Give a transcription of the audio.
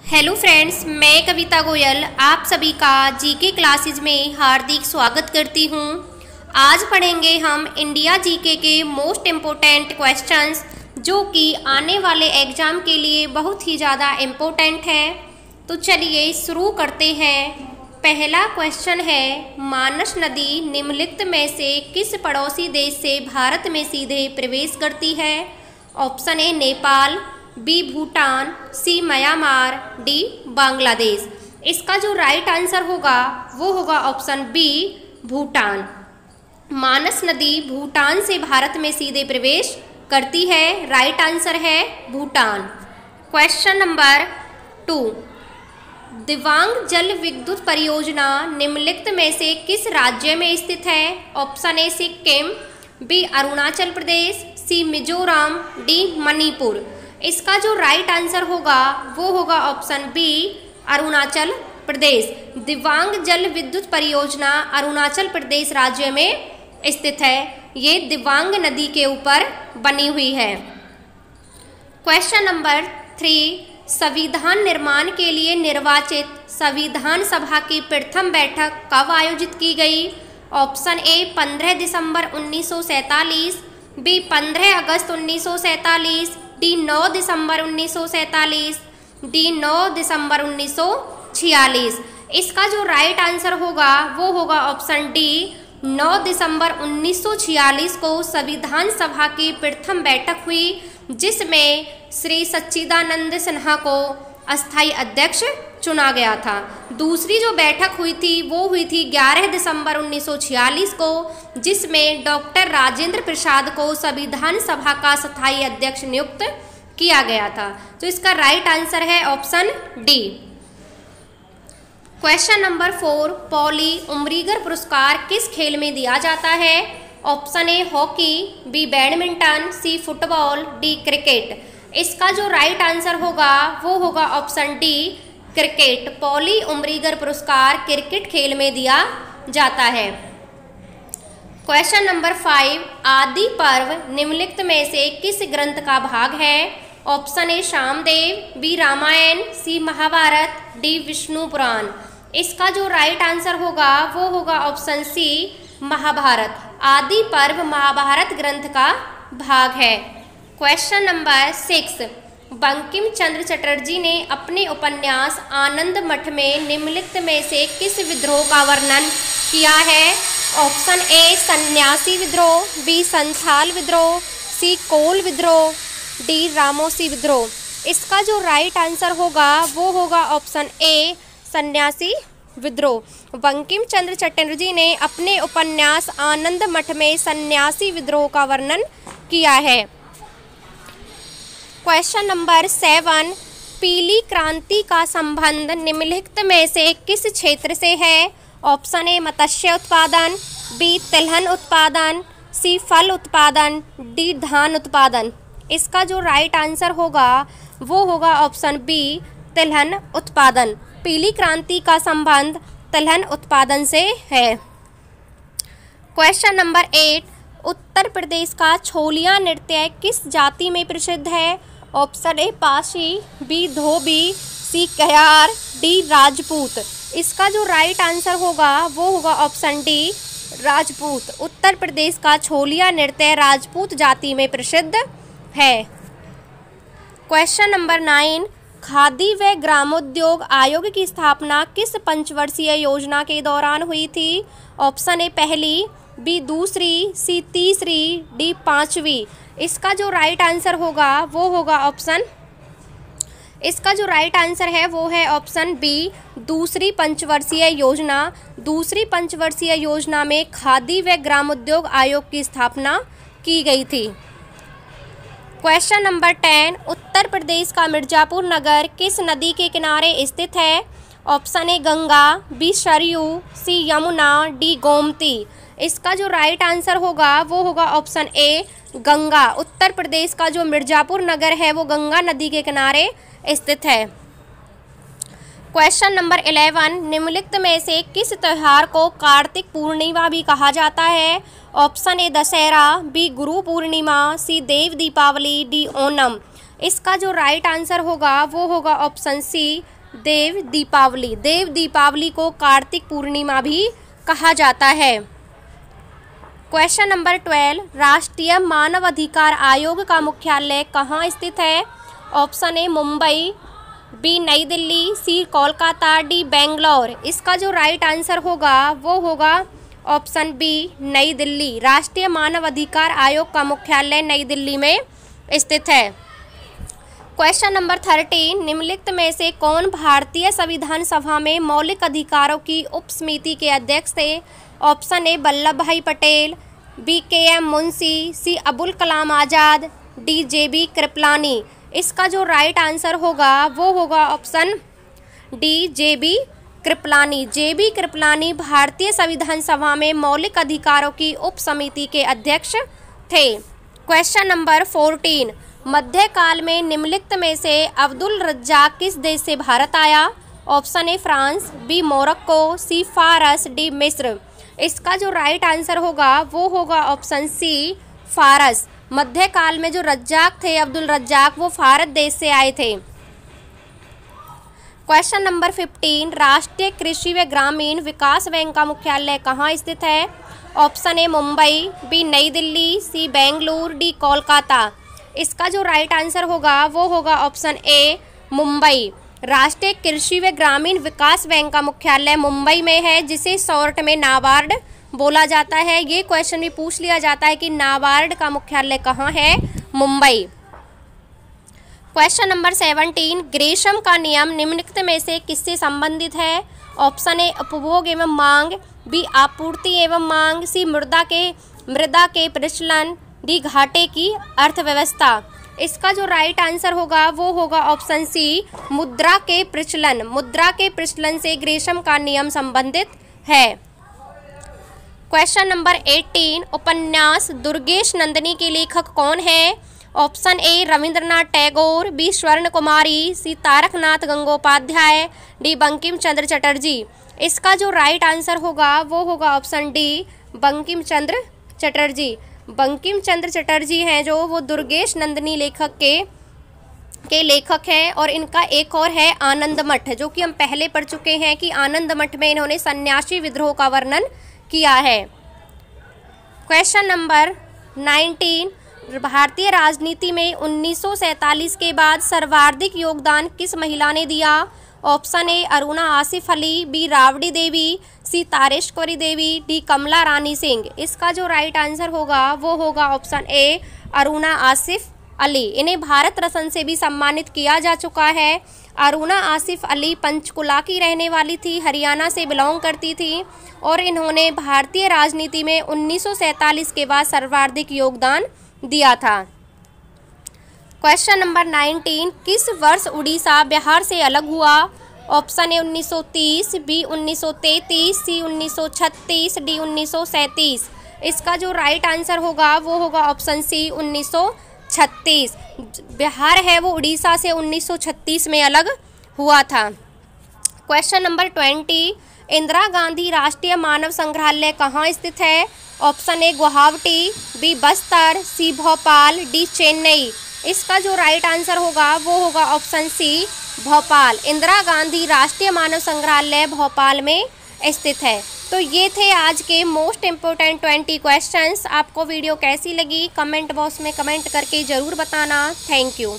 Hello friends, मैं कविता गोयल आप सभी का जीके क्लासेज में हार्दिक स्वागत करती हूँ। आज पढ़ेंगे हम इंडिया जीके के मोस्ट इम्पोर्टेंट क्वेश्चंस जो कि आने वाले एग्ज़ाम के लिए बहुत ही ज़्यादा इम्पोर्टेंट है। तो चलिए शुरू करते हैं। पहला क्वेश्चन है, मानस नदी निम्नलिखित में से किस पड़ोसी देश से भारत में सीधे प्रवेश करती है? Option A Nepal, B Bhutan, C Myanmar, D Bangladesh. इसका जो राइट आंसर होगा वो होगा ऑप्शन बी भूटान। मानस नदी भूटान से भारत में सीधे प्रवेश करती है। राइट आंसर है भूटान। क्वेश्चन नंबर 2, दिबांग जल विद्युत परियोजना निम्नलिखित में से किस राज्य में स्थित है? Option A Sikkim, B Arunachal Pradesh, C Mizoram, D Manipur. इसका जो राइट आंसर होगा वो होगा ऑप्शन बी अरुणाचल प्रदेश। दिबांग जल विद्युत परियोजना अरुणाचल प्रदेश राज्य में स्थित है। ये दिबांग नदी के ऊपर बनी हुई है। क्वेश्चन नंबर 3, संविधान निर्माण के लिए निर्वाचित संविधान सभा की प्रथम बैठक कब आयोजित की गई? ऑप्शन ए 15 दिसंबर 1947, बी 15 अगस्त 1947, डी 9 दिसंबर 1947, डी 9 दिसंबर 1946। इसका जो राइट आंसर होगा वो होगा ऑप्शन डी 9 दिसंबर 1946 को संविधान सभा की प्रथम बैठक हुई, जिसमें श्री सच्चिदानंद सिन्हा को अस्थायी अध्यक्ष चुना गया था। दूसरी जो बैठक हुई थी वो हुई थी 11 दिसंबर 1946 को, जिसमें डॉक्टर राजेंद्र प्रसाद को संविधान सभा का स्थायी अध्यक्ष नियुक्त किया गया था। तो इसका राइट आंसर है option D. Question number 4, Polly Umrigar पुरस्कार किस खेल में दिया जाता है? Option A hockey, B badminton, C football, D cricket. इसका जो राइट आंसर होगा वो होगा option D cricket. Polly Umrigar पुरस्कार क्रिकेट खेल में दिया जाता है। क्वेश्चन नंबर 5, आदि पर्व निम्नलिखित में से किस ग्रंथ का भाग है? Option A Samaveda, B Ramayana, C Mahabharata, D Vishnu Purana. इसका जो राइट आंसर होगा वो होगा ऑप्शन सी महाभारत। आदि पर्व महाभारत ग्रंथ का भाग है। क्वेश्चन नंबर 6, बंकिम चंद्र चटर्जी ने अपने उपन्यास आनंद मठ में निम्नलिखित में से किस विद्रोह का वर्णन किया है? ऑप्शन ए सन्यासी विद्रोह, बी संथाल विद्रोह, सी कोल विद्रोह, डी रामोसी विद्रोह। इसका जो राइट आंसर होगा वो होगा ऑप्शन ए सन्यासी विद्रोह। बंकिम चंद्र चटर्जी ने अपने उपन्यास आनंद मठ में सन्यासी विद्रोह का वर्णन किया है। क्वेश्चन नंबर 7, पीली क्रांति का संबंध निम्नलिखित में से किस क्षेत्र से है? ऑप्शन ए मत्स्य उत्पादन, बी तिलहन उत्पादन, सी फल उत्पादन, डी धान उत्पादन। इसका जो राइट आंसर होगा वो होगा ऑप्शन बी तिलहन उत्पादन। पीली क्रांति का संबंध तिलहन उत्पादन से है। क्वेश्चन नंबर 8, उत्तर प्रदेश का छोलिया नृत्य किस जाति में प्रसिद्ध है? Option A Pasi, B Dhobi, C Kayar, D Rajput. इसका जो राइट आंसर होगा वो होगा ऑप्शन डी राजपूत। उत्तर प्रदेश का छोलिया नृत्य राजपूत जाति में प्रसिद्ध है। क्वेश्चन नंबर 9, खादी व ग्रामोद्योग आयोग की स्थापना किस पंचवर्षीय योजना के दौरान हुई थी? ऑप्शन ए पहली, बी दूसरी, सी तीसरी, डी पांचवी। इसका जो राइट आंसर होगा वो होगा ऑप्शन इसका जो राइट आंसर है वो है ऑप्शन बी दूसरी पंचवर्षीय योजना। दूसरी पंचवर्षीय योजना में खादी व ग्रामोद्योग आयोग की स्थापना की गई थी। क्वेश्चन नंबर 10, उत्तर प्रदेश का मिर्जापुर नगर किस नदी के किनारे स्थित है? Option A Ganga, B Saryu, C Yamuna, D Gomti. इसका जो राइट आंसर होगा वो होगा ऑप्शन ए गंगा। उत्तर प्रदेश का जो मिर्जापुर नगर है वो गंगा नदी के किनारे स्थित है। क्वेश्चन नंबर 11, निम्नलिखित में से किस त्योहार को कार्तिक पूर्णिमा भी कहा जाता है? ऑप्शन ए दशहरा, बी गुरु पूर्णिमा, सी देव दीपावली, डी ओणम। इसका जो राइट आंसर होगा वो होगा ऑप्शन सी देव दीपावली। देव दीपावली को कार्तिक पूर्णिमा भी कहा जाता है। क्वेश्चन नंबर 12, राष्ट्रीय मानव अधिकार आयोग का मुख्यालय कहाँ स्थित है? ऑप्शन ए मुंबई, बी नई दिल्ली, सी कोलकाता, डी बेंगलोर। इसका जो राइट आंसर होगा वो होगा ऑप्शन बी नई दिल्ली। राष्ट्रीय मानव अधिकार आयोग का मुख्यालय नई दिल्ली में स्थित है। क्वेश्चन नंबर 13, निम्नलिखित में से कौन भारतीय संविधान सभा में मौलिक अधिकारों की उप समिति के अध्यक्ष थे? ऑप्शन ए वल्लभ भाई पटेल, बी KM मुंशी, सी अबुल कलाम आज़ाद, डी JB कृपलानी। इसका जो राइट आंसर होगा वो होगा option D JB Kripalani. JB Kripalani भारतीय संविधान सभा में मौलिक अधिकारों की उप समिति के अध्यक्ष थे। क्वेश्चन नंबर 14, मध्यकाल में निम्नलिखित में से अब्दुल रज्जाक किस देश से भारत आया? Option A France, B Morocco, C फारस, डी मिस्र। इसका जो राइट आंसर होगा वो होगा ऑप्शन सी फारस। मध्यकाल में जो रज्जाक थे, अब्दुल रज्जाक, वो फारस देश से आए थे। क्वेश्चन नंबर 15, राष्ट्रीय कृषि व ग्रामीण विकास बैंक का मुख्यालय कहाँ स्थित है? ऑप्शन ए मुंबई, बी नई दिल्ली, सी बेंगलुरु, डी कोलकाता। इसका जो राइट आंसर होगा वो होगा ऑप्शन ए मुंबई। राष्ट्रीय कृषि व ग्रामीण विकास बैंक का मुख्यालय मुंबई में है, जिसे शॉर्ट में नाबार्ड बोला जाता है। ये क्वेश्चन भी पूछ लिया जाता है कि नाबार्ड का मुख्यालय कहाँ है? मुंबई। क्वेश्चन नंबर 17, ग्रेशम का नियम निम्नलिखित में से किससे संबंधित है? ऑप्शन ए उपभोग एवं मांग, बी आपूर्ति एवं मांग, सी मृदा के प्रचलन, डी घाटे की अर्थव्यवस्था। इसका जो राइट आंसर होगा वो होगा ऑप्शन सी मुद्रा के प्रचलन। मुद्रा के प्रचलन से ग्रेशम का नियम संबंधित है। क्वेश्चन नंबर 18, उपन्यास दुर्गेश नंदिनी के लेखक कौन है? Option A Rabindranath Tagore, B Swarna Kumari, C Taraknath Gangopadhyay, D Bankim Chandra Chatterjee. इसका जो राइट आंसर होगा वो होगा ऑप्शन डी बंकिम चंद्र चटर्जी। बंकिम चंद्र चटर्जी हैं जो वो दुर्गेश नंदिनी लेखक के लेखक हैं। और इनका एक और है आनंद मठ, जो कि हम पहले पढ़ चुके हैं कि आनंद मठ में इन्होंने सन्यासी विद्रोह का वर्णन किया है। क्वेश्चन नंबर 19, भारतीय राजनीति में 1947 के बाद सर्वाधिक योगदान किस महिला ने दिया? Option A Aruna Asaf Ali, B Rabri Devi, C Tareshwari Devi, D Kamla Rani Singh. इसका जो राइट आंसर होगा वो होगा ऑप्शन ए अरुणा आसिफ अली। इन्हें भारत रत्न से भी सम्मानित किया जा चुका है। अरुणा आसिफ अली पंचकुला की रहने वाली थी, हरियाणा से बिलोंग करती थी और इन्होंने भारतीय राजनीति में 1947 के बाद सर्वाधिक योगदान दिया था। क्वेश्चन नंबर 19, किस वर्ष उड़ीसा बिहार से अलग हुआ? Option A 1930, B 1933, C 1936, D 1937। इसका जो राइट आंसर होगा वो होगा ऑप्शन सी 1936। बिहार है वो उड़ीसा से 1936 में अलग हुआ था। क्वेश्चन नंबर 20, इंदिरा गांधी राष्ट्रीय मानव संग्रहालय कहाँ स्थित है? Option A Guwahati, B Bastar, C Bhopal, D Chennai. इसका जो राइट आंसर होगा वो होगा ऑप्शन सी भोपाल। इंदिरा गांधी राष्ट्रीय मानव संग्रहालय भोपाल में स्थित है। तो ये थे आज के मोस्ट इम्पोर्टेंट 20 क्वेश्चंस। आपको वीडियो कैसी लगी कमेंट बॉक्स में कमेंट करके ज़रूर बताना। Thank you.